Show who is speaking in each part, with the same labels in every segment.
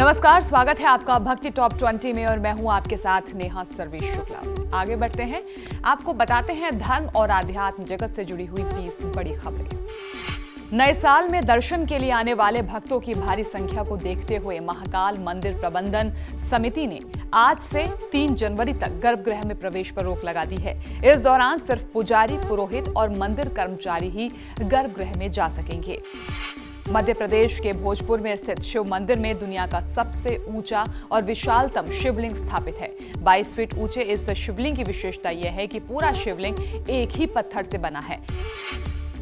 Speaker 1: नमस्कार, स्वागत है आपका भक्ति टॉप 20 में और मैं हूं आपके साथ नेहा सर्वेश शुक्ला। आगे बढ़ते हैं, आपको बताते हैं धर्म और आध्यात्म जगत से जुड़ी हुई 20 बड़ी खबरें। नए साल में दर्शन के लिए आने वाले भक्तों की भारी संख्या को देखते हुए महाकाल मंदिर प्रबंधन समिति ने आज से 3 जनवरी तक गर्भगृह में प्रवेश पर रोक लगा दी है। इस दौरान सिर्फ पुजारी, पुरोहित और मंदिर कर्मचारी ही गर्भगृह में जा सकेंगे। मध्य प्रदेश के भोजपुर में स्थित शिव मंदिर में दुनिया का सबसे ऊंचा और विशालतम शिवलिंग स्थापित है। 22 फीट ऊंचे इस शिवलिंग की विशेषता यह है कि पूरा शिवलिंग एक ही पत्थर से बना है।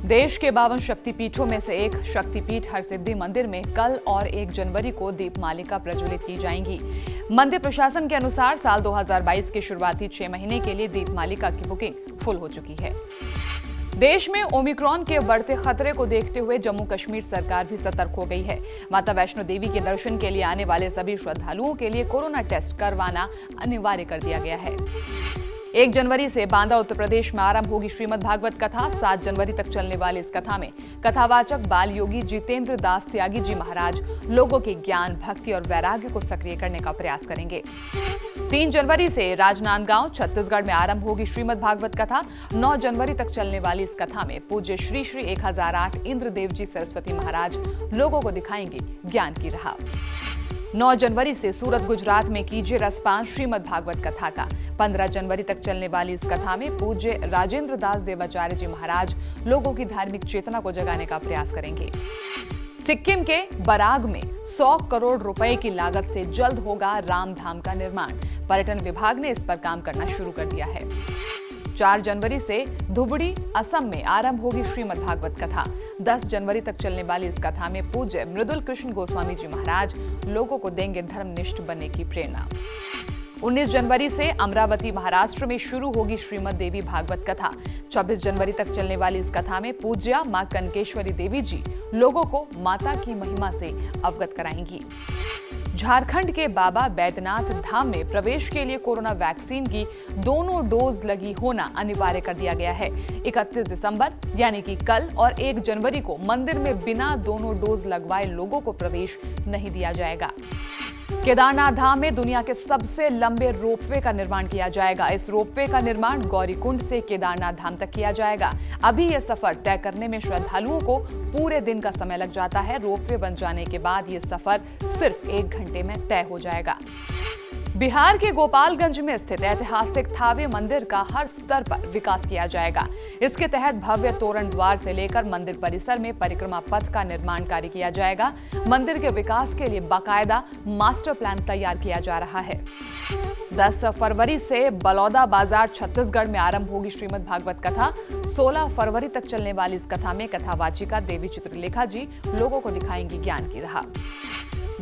Speaker 1: देश के 52 शक्तिपीठों में से एक शक्तिपीठ हरसिद्धि मंदिर में कल और 1 जनवरी को दीपमालिका प्रज्वलित की जाएंगी। मंदिर प्रशासन के अनुसार साल 2022 के शुरुआती 6 महीने के लिए दीपमालिका की बुकिंग फुल हो चुकी है। देश में ओमिक्रॉन के बढ़ते खतरे को देखते हुए जम्मू कश्मीर सरकार भी सतर्क हो गई है। माता वैष्णो देवी के दर्शन के लिए आने वाले सभी श्रद्धालुओं के लिए कोरोना टेस्ट करवाना अनिवार्य कर दिया गया है। 1 जनवरी से बांदा उत्तर प्रदेश में आरंभ होगी श्रीमद् भागवत कथा। 7 जनवरी तक चलने वाली इस कथा में कथावाचक बाल योगी जितेंद्र दास त्यागी जी महाराज लोगों के ज्ञान, भक्ति और वैराग्य को सक्रिय करने का प्रयास करेंगे। 3 जनवरी से राजनांदगांव छत्तीसगढ़ में आरंभ होगी श्रीमद् भागवत कथा। 9 जनवरी तक चलने वाली इस कथा में पूज्य श्री श्री 1008 इंद्रदेव जी सरस्वती महाराज लोगों को दिखाएंगे ज्ञान की राह। 9 जनवरी से सूरत गुजरात में कीजिए रसपान श्रीमद् भागवत कथा का। 15 जनवरी तक चलने वाली इस कथा में पूज्य राजेंद्र दास देवाचार्य जी महाराज लोगों की धार्मिक चेतना को जगाने का प्रयास करेंगे। सिक्किम के बराग में 100 करोड़ रुपए की लागत से जल्द होगा रामधाम का निर्माण। पर्यटन विभाग ने इस पर काम करना शुरू कर दिया है। 4 जनवरी से धुबड़ी, असम में आरंभ होगी श्रीमद् भागवत कथा। 10 जनवरी तक चलने वाली इस कथा में पूज्य मृदुल कृष्ण गोस्वामी जी महाराज लोगों को देंगे धर्मनिष्ठ बनने की प्रेरणा। 19 जनवरी से अमरावती, महाराष्ट्र में शुरू होगी श्रीमद् देवी भागवत कथा। 24 जनवरी तक चलने वाली इस कथा में पूज्या मां कनकेश्वरी देवी जी लोगों को माता की महिमा से अवगत कराएंगी। झारखंड के बाबा बैद्यनाथ धाम में प्रवेश के लिए कोरोना वैक्सीन की दोनों डोज लगी होना अनिवार्य कर दिया गया है। 31 दिसंबर यानी कि कल और 1 जनवरी को मंदिर में बिना दोनों डोज लगवाए लोगों को प्रवेश नहीं दिया जाएगा। केदारनाथ धाम में दुनिया के सबसे लंबे रोपवे का निर्माण किया जाएगा। इस रोपवे का निर्माण गौरीकुंड से केदारनाथ धाम तक किया जाएगा। अभी यह सफर तय करने में श्रद्धालुओं को पूरे दिन का समय लग जाता है। रोपवे बन जाने के बाद यह सफर सिर्फ 1 घंटे में तय हो जाएगा। बिहार के गोपालगंज में स्थित ऐतिहासिक थावे मंदिर का हर स्तर पर विकास किया जाएगा। इसके तहत भव्य तोरण द्वार से लेकर मंदिर परिसर में परिक्रमा पथ का निर्माण कार्य किया जाएगा। मंदिर के विकास के लिए बाकायदा मास्टर प्लान तैयार किया जा रहा है। 10 फरवरी से बलौदा बाजार छत्तीसगढ़ में आरंभ होगी श्रीमद् भागवत कथा। 16 फरवरी तक चलने वाली इस कथा में कथावाचिका देवी चित्रलेखा जी लोगों को दिखाएंगी ज्ञान की राह।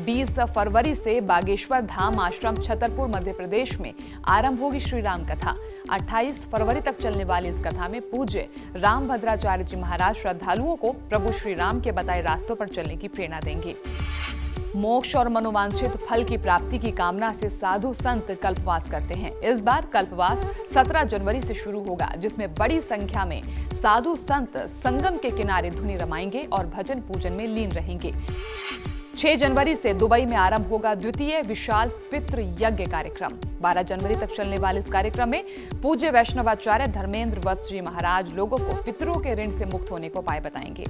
Speaker 1: 20 फरवरी से बागेश्वर धाम आश्रम छतरपुर मध्य प्रदेश में आरंभ होगी श्री राम कथा। 28 फरवरी तक चलने वाली इस कथा में पूज्य रामभद्राचार्य जी महाराज श्रद्धालुओं को प्रभु श्री राम के बताए रास्तों पर चलने की प्रेरणा देंगे। मोक्ष और मनोवांछित फल की प्राप्ति की कामना से साधु संत कल्पवास करते हैं। इस बार कल्पवास 17 जनवरी से शुरू होगा, जिसमें बड़ी संख्या में साधु संत संगम के किनारे धुनी रमाएंगे और भजन पूजन में लीन रहेंगे। 6 जनवरी से दुबई में आरंभ होगा द्वितीय विशाल पितृ यज्ञ कार्यक्रम। 12 जनवरी तक चलने वाले इस कार्यक्रम में पूज्य वैष्णवाचार्य धर्मेंद्र वत्स जी महाराज लोगों को पितरों के ऋण से मुक्त होने को उपाय बताएंगे।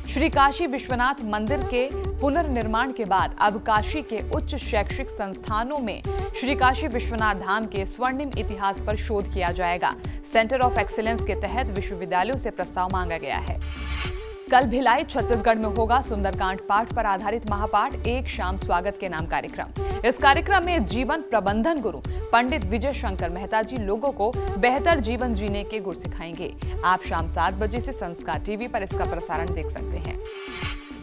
Speaker 1: श्री काशी विश्वनाथ मंदिर के पुनर्निर्माण के बाद अब काशी के उच्च शैक्षिक संस्थानों में श्री काशी विश्वनाथ धाम के स्वर्णिम इतिहास पर शोध किया जाएगा। सेंटर ऑफ एक्सीलेंस के तहत विश्वविद्यालयों से प्रस्ताव मांगा गया है। कल भिलाई छत्तीसगढ़ में होगा सुंदरकांड पाठ पर आधारित महापाठ एक शाम स्वागत के नाम कार्यक्रम। इस कार्यक्रम में जीवन प्रबंधन गुरु पंडित विजय शंकर मेहता जी लोगों को बेहतर जीवन जीने के गुर सिखाएंगे। आप शाम 7 बजे से संस्कार टीवी पर इसका प्रसारण देख सकते हैं।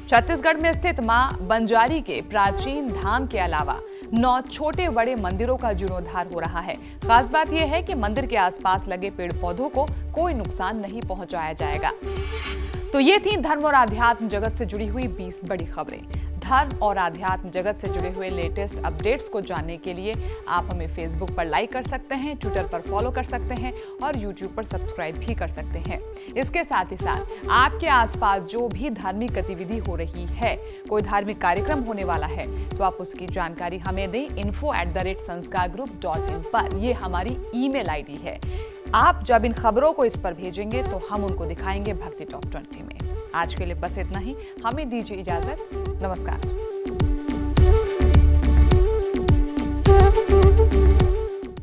Speaker 1: छत्तीसगढ़ में स्थित मां बंजारी के प्राचीन धाम के अलावा 9 छोटे बड़े मंदिरों का जीर्णोद्धार हो रहा है। खास बात यह है कि मंदिर के आसपास लगे पेड़ पौधों को कोई नुकसान नहीं पहुंचाया जाएगा। तो ये थी धर्म और आध्यात्म जगत से जुड़ी हुई 20 बड़ी खबरें। धर्म और आध्यात्म जगत से जुड़े हुए लेटेस्ट अपडेट्स को जानने के लिए आप हमें फेसबुक पर लाइक कर सकते हैं, ट्विटर पर फॉलो कर सकते हैं और यूट्यूब पर सब्सक्राइब भी कर सकते हैं। इसके साथ ही साथ आपके आसपास जो भी धार्मिक गतिविधि हो रही है, कोई धार्मिक कार्यक्रम होने वाला है, तो आप उसकी जानकारी हमें दें info@sanskaargroup.in पर। ये हमारी ईमेल आईडी है। आप जब इन खबरों को इस पर भेजेंगे तो हम उनको दिखाएंगे भक्ति टॉप 20 में। आज के लिए बस इतना ही। हमें दीजिए इजाजत। नमस्कार।